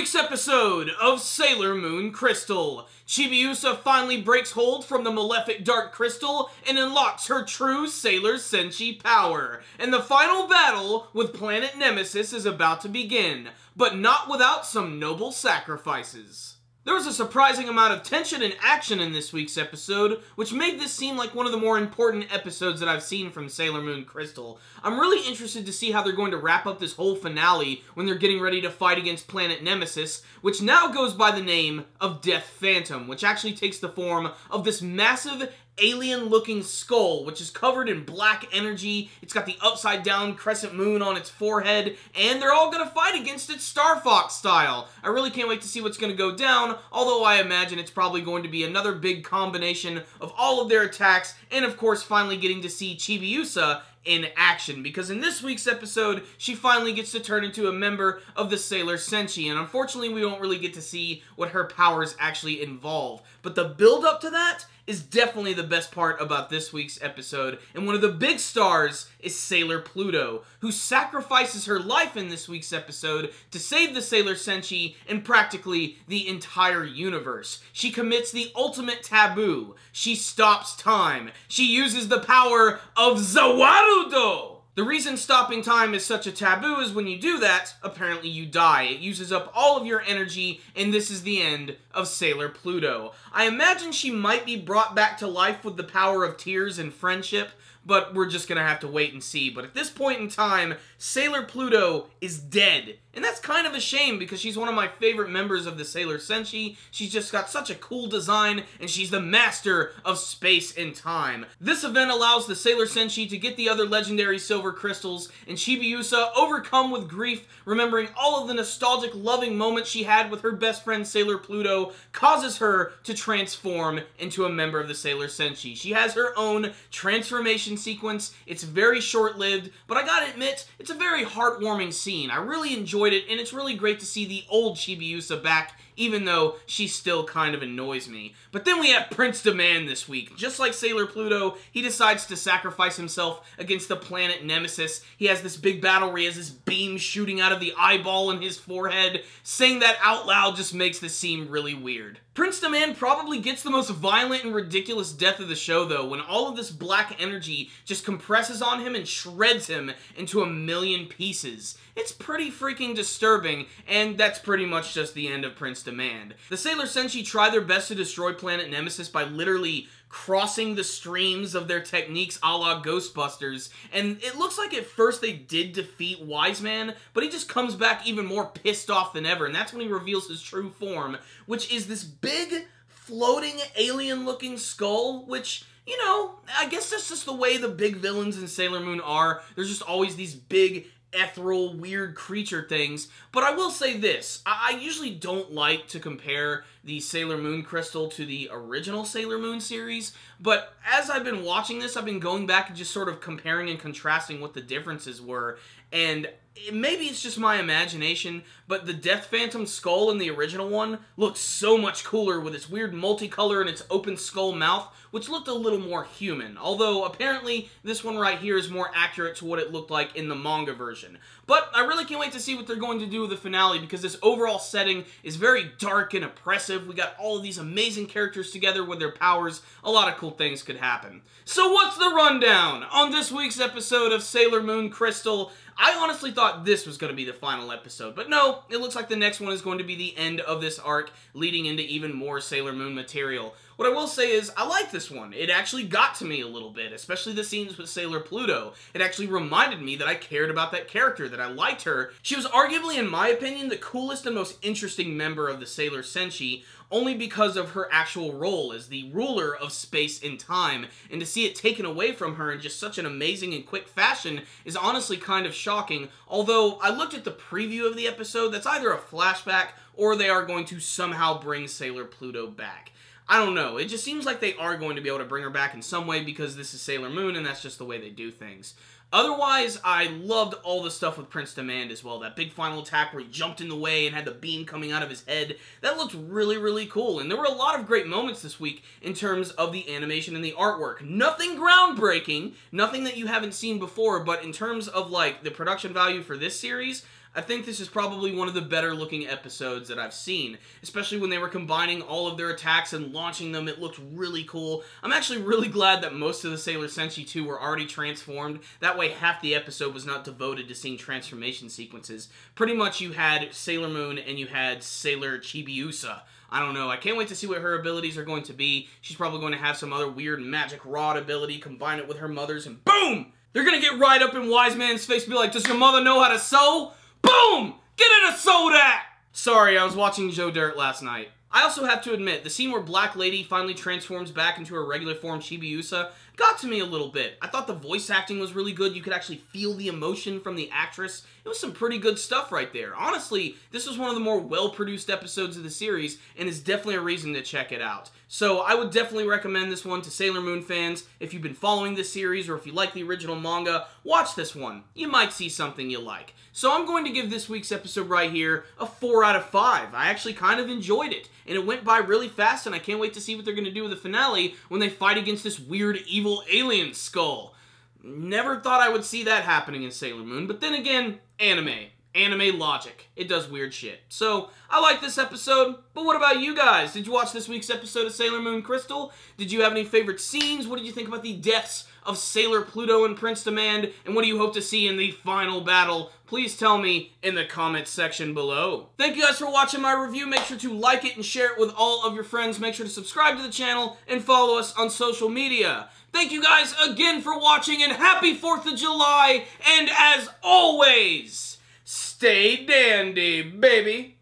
week's episode of Sailor Moon Crystal. Chibiusa finally breaks hold from the malefic Dark Crystal and unlocks her true Sailor Senshi power. And the final battle with Planet Nemesis is about to begin, but not without some noble sacrifices. There was a surprising amount of tension and action in this week's episode, which made this seem like one of the more important episodes that I've seen from Sailor Moon Crystal. I'm really interested to see how they're going to wrap up this whole finale when they're getting ready to fight against Planet Nemesis, which now goes by the name of Death Phantom, which actually takes the form of this massive alien-looking skull, which is covered in black energy. It's got the upside-down crescent moon on its forehead, and they're all gonna fight against it Star Fox style. I really can't wait to see what's gonna go down, although I imagine it's probably going to be another big combination of all of their attacks, and of course finally getting to see Chibiusa in action, because in this week's episode, she finally gets to turn into a member of the Sailor Senshi, and unfortunately we don't really get to see what her powers actually involve. But the build-up to that is definitely the best part about this week's episode, and one of the big stars is Sailor Pluto, who sacrifices her life in this week's episode to save the Sailor Senshi and practically the entire universe. She commits the ultimate taboo. She stops time. She uses the power of Zawarudo! The reason stopping time is such a taboo is when you do that, apparently you die. It uses up all of your energy, and this is the end of Sailor Pluto. I imagine she might be brought back to life with the power of tears and friendship, but we're just gonna have to wait and see. But at this point in time, Sailor Pluto is dead. And that's kind of a shame because she's one of my favorite members of the Sailor Senshi. She's just got such a cool design, and she's the master of space and time. This event allows the Sailor Senshi to get the other legendary silver crystals, and Chibiusa, overcome with grief, remembering all of the nostalgic, loving moments she had with her best friend Sailor Pluto, causes her to transform into a member of the Sailor Senshi. She has her own transformation sequence. It's very short-lived, but I gotta admit, it's a very heartwarming scene. I really enjoyed it, and it's really great to see the old Chibiusa back, even though she still kind of annoys me. But then we have Prince Demand this week. Just like Sailor Pluto, he decides to sacrifice himself against the planet Nemesis. He has this big battle where he has this beam shooting out of the eyeball in his forehead. Saying that out loud just makes this seem really weird. Prince Demand probably gets the most violent and ridiculous death of the show, though, when all of this black energy just compresses on him and shreds him into a million pieces. It's pretty freaking disturbing, and that's pretty much just the end of Prince Demand. The Sailor Senshi try their best to destroy Planet Nemesis by literally crossing the streams of their techniques a la Ghostbusters, and it looks like at first they did defeat Wise Man, but he just comes back even more pissed off than ever, and that's when he reveals his true form, which is this big, floating, alien-looking skull, which, you know, I guess that's just the way the big villains in Sailor Moon are. There's just always these big, ethereal, weird creature things. But I will say this, I usually don't like to compare the Sailor Moon Crystal to the original Sailor Moon series, but as I've been watching this, I've been going back and just sort of comparing and contrasting what the differences were, and maybe it's just my imagination, but the Death Phantom skull in the original one looked so much cooler with its weird multicolor and its open skull mouth, which looked a little more human, although apparently this one right here is more accurate to what it looked like in the manga version. But I really can't wait to see what they're going to do with the finale, because this overall setting is very dark and oppressive. We got all of these amazing characters together with their powers. A lot of cool things could happen. So what's the rundown on this week's episode of Sailor Moon Crystal? I honestly thought this was going to be the final episode, but no, it looks like the next one is going to be the end of this arc, leading into even more Sailor Moon material. What I will say is, I like this one. It actually got to me a little bit, especially the scenes with Sailor Pluto. It actually reminded me that I cared about that character, that I liked her. She was arguably, in my opinion, the coolest and most interesting member of the Sailor Senshi, only because of her actual role as the ruler of space and time, and to see it taken away from her in just such an amazing and quick fashion is honestly kind of shocking, although I looked at the preview of the episode, that's either a flashback or they are going to somehow bring Sailor Pluto back. I don't know, it just seems like they are going to be able to bring her back in some way because this is Sailor Moon and that's just the way they do things. Otherwise, I loved all the stuff with Prince Demand as well. That big final attack where he jumped in the way and had the beam coming out of his head. That looked really, really cool. And there were a lot of great moments this week in terms of the animation and the artwork. Nothing groundbreaking, nothing that you haven't seen before, but in terms of, like, the production value for this series, I think this is probably one of the better looking episodes that I've seen, especially when they were combining all of their attacks and launching them. It looked really cool. I'm actually really glad that most of the Sailor Senshi 2 were already transformed. That way half the episode was not devoted to seeing transformation sequences. Pretty much you had Sailor Moon and you had Sailor Chibiusa. I don't know. I can't wait to see what her abilities are going to be. She's probably going to have some other weird magic rod ability, combine it with her mother's, and boom! They're gonna get right up in Wise Man's face and be like, does your mother know how to sew? Boom! Get her to sew that! Sorry, I was watching Joe Dirt last night. I also have to admit, the scene where Black Lady finally transforms back into her regular form Chibiusa got to me a little bit. I thought the voice acting was really good. You could actually feel the emotion from the actress. It was some pretty good stuff right there. Honestly, this was one of the more well-produced episodes of the series, and is definitely a reason to check it out. So I would definitely recommend this one to Sailor Moon fans. If you've been following this series, or if you like the original manga, watch this one. You might see something you like. So I'm going to give this week's episode right here a 4 out of 5. I actually kind of enjoyed it, and it went by really fast, and I can't wait to see what they're going to do with the finale when they fight against this weird evil alien skull. Never thought I would see that happening in Sailor Moon, but then again, anime. Anime logic. It does weird shit. So, I like this episode, but what about you guys? Did you watch this week's episode of Sailor Moon Crystal? Did you have any favorite scenes? What did you think about the deaths of Sailor Pluto and Prince Demand? And what do you hope to see in the final battle? Please tell me in the comments section below. Thank you guys for watching my review. Make sure to like it and share it with all of your friends. Make sure to subscribe to the channel and follow us on social media. Thank you guys again for watching, and happy 4th of July, and as always, stay dandy, baby.